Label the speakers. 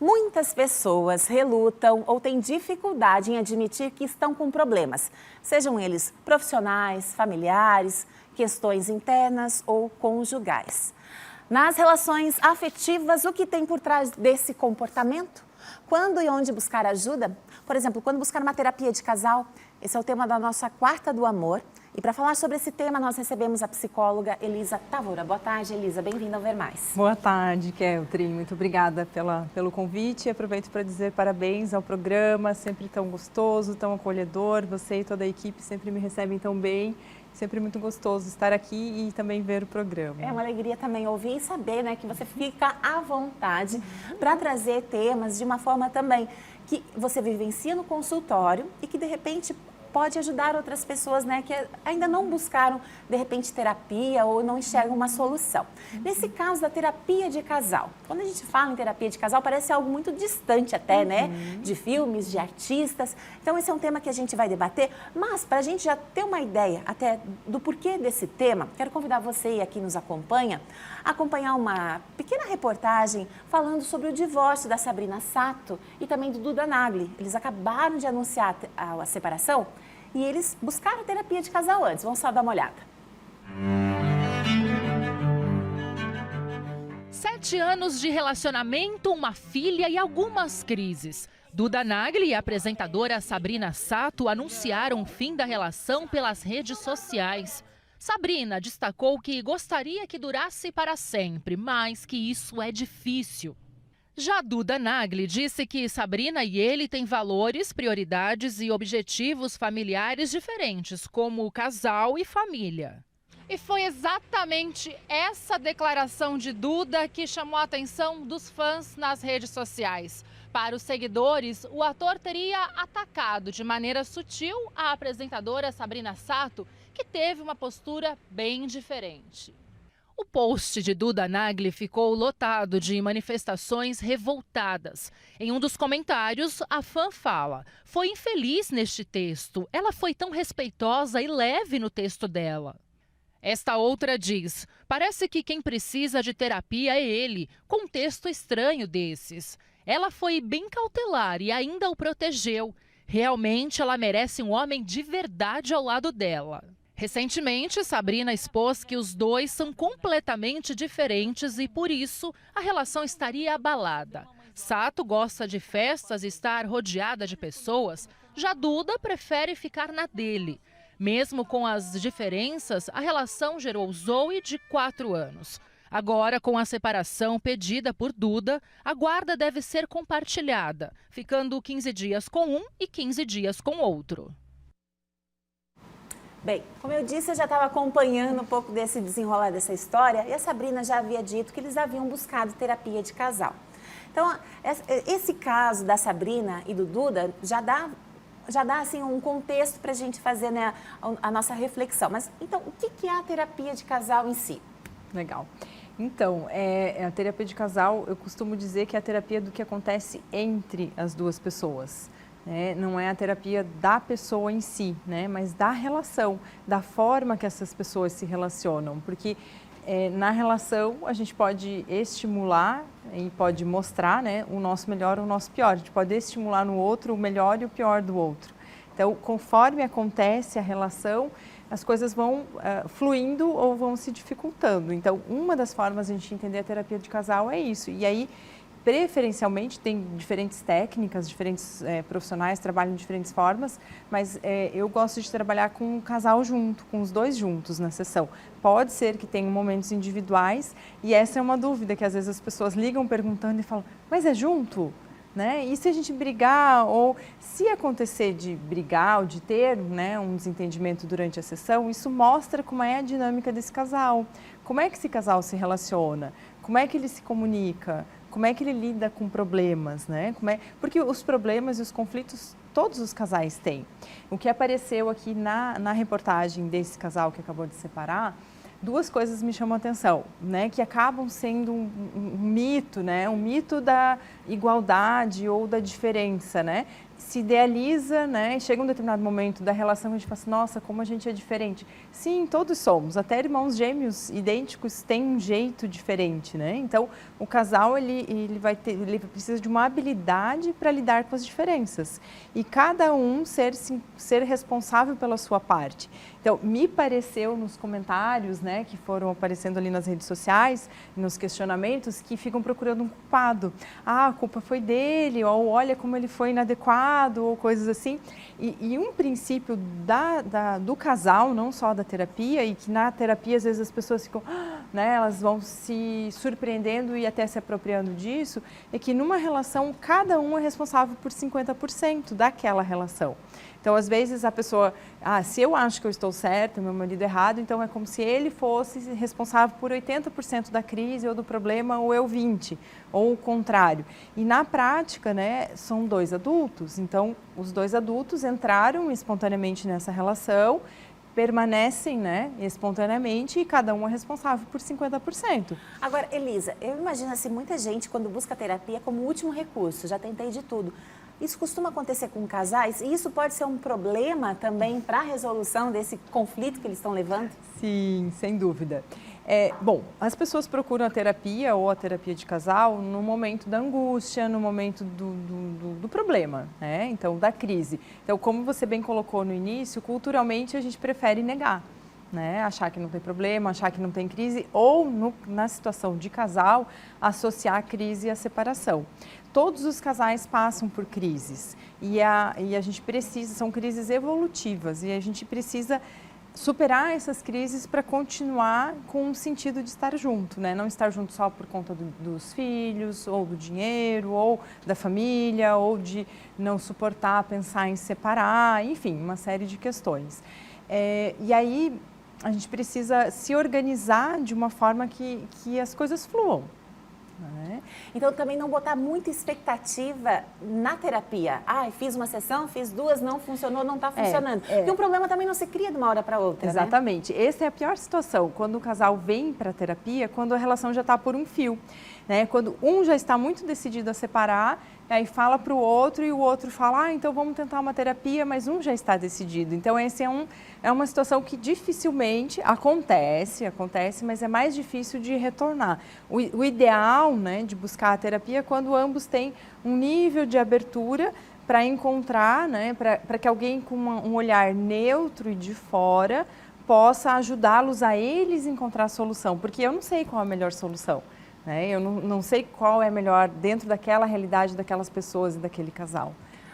Speaker 1: Muitas pessoas relutam ou têm dificuldade em admitir que estão com problemas, sejam eles profissionais, familiares, questões internas ou conjugais. Nas relações afetivas, o que tem por trás desse comportamento? Quando e onde buscar ajuda? Por exemplo, quando buscar uma terapia de casal? Esse é o tema da nossa Quarta do Amor. E para falar sobre esse tema, nós recebemos a psicóloga Elisa Tavora. Boa tarde, Elisa. Bem-vinda ao Ver Mais.
Speaker 2: Boa tarde, Keltrin. Muito obrigada pelo convite. E aproveito para dizer parabéns ao programa, sempre tão gostoso, tão acolhedor. Você e toda a equipe sempre me recebem tão bem. Sempre muito gostoso estar aqui e também ver o programa.
Speaker 1: É uma alegria também ouvir e saber, né, que você fica à vontade para trazer temas de uma forma também que você vivencia no consultório e que, de repente, pode ajudar outras pessoas, né, que ainda não buscaram, de repente, terapia ou não enxergam uma solução. Nesse caso da terapia de casal, quando a gente fala em terapia de casal, parece algo muito distante até, né, de filmes, de artistas. Então, esse é um tema que a gente vai debater, mas para a gente já ter uma ideia até do porquê desse tema, quero convidar você e aqui nos acompanha, a acompanhar uma pequena reportagem falando sobre o divórcio da Sabrina Sato e também do Duda Nagli. Eles acabaram de anunciar a separação e eles buscaram terapia de casal antes. Vamos só dar uma olhada.
Speaker 3: 7 anos de relacionamento, uma filha e algumas crises. Duda Nagli e a apresentadora Sabrina Sato anunciaram o fim da relação pelas redes sociais. Sabrina destacou que gostaria que durasse para sempre, mas que isso é difícil. Já Duda Nagli disse que Sabrina e ele têm valores, prioridades e objetivos familiares diferentes, como casal e família. E foi exatamente essa declaração de Duda que chamou a atenção dos fãs nas redes sociais. Para os seguidores, o ator teria atacado de maneira sutil a apresentadora Sabrina Sato, que teve uma postura bem diferente. O post de Duda Nagli ficou lotado de manifestações revoltadas. Em um dos comentários, a fã fala: "Foi infeliz neste texto, ela foi tão respeitosa e leve no texto dela." Esta outra diz: "Parece que quem precisa de terapia é ele, com um texto estranho desses. Ela foi bem cautelar e ainda o protegeu. Realmente ela merece um homem de verdade ao lado dela." Recentemente, Sabrina expôs que os dois são completamente diferentes e, por isso, a relação estaria abalada. Sato gosta de festas e estar rodeada de pessoas, já Duda prefere ficar na dele. Mesmo com as diferenças, a relação gerou Zoe, de 4 anos. Agora, com a separação pedida por Duda, a guarda deve ser compartilhada, ficando 15 dias com um e 15 dias com outro.
Speaker 1: Bem, como eu disse, eu já estava acompanhando um pouco desse desenrolar dessa história e a Sabrina já havia dito que eles haviam buscado terapia de casal. Então, esse caso da Sabrina e do Duda já dá assim, um contexto para a gente fazer, né, a nossa reflexão. Mas, então, o que é a terapia de casal em si?
Speaker 2: Legal. Então, a terapia de casal, eu costumo dizer que é a terapia do que acontece entre as duas pessoas. Não é a terapia da pessoa em si, né? Mas da relação, da forma que essas pessoas se relacionam. Porque na relação a gente pode estimular e pode mostrar, né, o nosso melhor ou o nosso pior. A gente pode estimular no outro o melhor e o pior do outro. Então, conforme acontece a relação, as coisas vão fluindo ou vão se dificultando. Então, uma das formas de a gente entender a terapia de casal é isso. E aí, preferencialmente, tem diferentes técnicas, diferentes profissionais trabalham de diferentes formas, mas eu gosto de trabalhar com o casal junto, com os dois juntos na sessão. Pode ser que tenham momentos individuais e essa é uma dúvida que às vezes as pessoas ligam perguntando e falam: "Mas é junto?" Né? E se a gente brigar ou se acontecer de brigar ou de ter, né, um desentendimento durante a sessão, isso mostra como é a dinâmica desse casal, como é que esse casal se relaciona, como é que ele se comunica, como é que ele lida com problemas, né? Porque os problemas e os conflitos todos os casais têm. O que apareceu aqui na reportagem desse casal que acabou de separar, duas coisas me chamam a atenção, né? Que acabam sendo um mito, né? Um mito da igualdade ou da diferença, né? se idealiza, né? E chega um determinado momento da relação, a gente fala assim, nossa, como a gente é diferente. Sim, todos somos, até irmãos gêmeos idênticos têm um jeito diferente, né? Então, o casal, ele precisa de uma habilidade para lidar com as diferenças. E cada um ser responsável pela sua parte. Então, me pareceu nos comentários, né, que foram aparecendo ali nas redes sociais, nos questionamentos, que ficam procurando um culpado. Ah, a culpa foi dele, ou olha como ele foi inadequado, ou coisas assim. E um princípio do casal, não só da terapia, e que na terapia às vezes as pessoas ficam, né, elas vão se surpreendendo e até se apropriando disso, é que numa relação cada um é responsável por 50% daquela relação. Então, às vezes, a pessoa, se eu acho que eu estou certa, meu marido errado, então é como se ele fosse responsável por 80% da crise ou do problema, ou eu 20%, ou o contrário. E na prática, né, são dois adultos, então os dois adultos entraram espontaneamente nessa relação, permanecem, né, espontaneamente, e cada um é responsável por 50%.
Speaker 1: Agora, Elisa, eu imagino assim, muita gente quando busca terapia como último recurso, já tentei de tudo. Isso costuma acontecer com casais e isso pode ser um problema também para a resolução desse conflito que eles estão levando?
Speaker 2: Sim, sem dúvida. Bom, as pessoas procuram a terapia ou a terapia de casal no momento da angústia, no momento do problema, né? Então, da crise. Então, como você bem colocou no início, culturalmente a gente prefere negar, né? Achar que não tem problema, achar que não tem crise, ou na situação de casal, associar a crise à separação. Todos os casais passam por crises e a gente precisa, são crises evolutivas e a gente precisa superar essas crises para continuar com o sentido de estar junto, né? Não estar junto só por conta dos filhos, ou do dinheiro, ou da família, ou de não suportar pensar em separar, enfim, uma série de questões. E aí a gente precisa se organizar de uma forma que as coisas fluam.
Speaker 1: Então, também não botar muita expectativa na terapia. Fiz uma sessão, fiz duas, não funcionou, não está funcionando. Porque um problema também não se cria de uma hora para outra,
Speaker 2: exatamente. Né? Essa é a pior situação, quando o casal vem para a terapia, quando a relação já está por um fio. Né? Quando um já está muito decidido a separar, aí fala para o outro e o outro fala, então vamos tentar uma terapia, mas um já está decidido. Então, essa é uma situação que dificilmente acontece, mas é mais difícil de retornar. O ideal, né, de buscar a terapia é quando ambos têm um nível de abertura para encontrar, né, para que alguém com um olhar neutro e de fora possa ajudá-los a eles encontrar a solução, porque eu não sei qual é a melhor solução. Eu não sei qual é melhor dentro daquela realidade daquelas pessoas e daquele casal.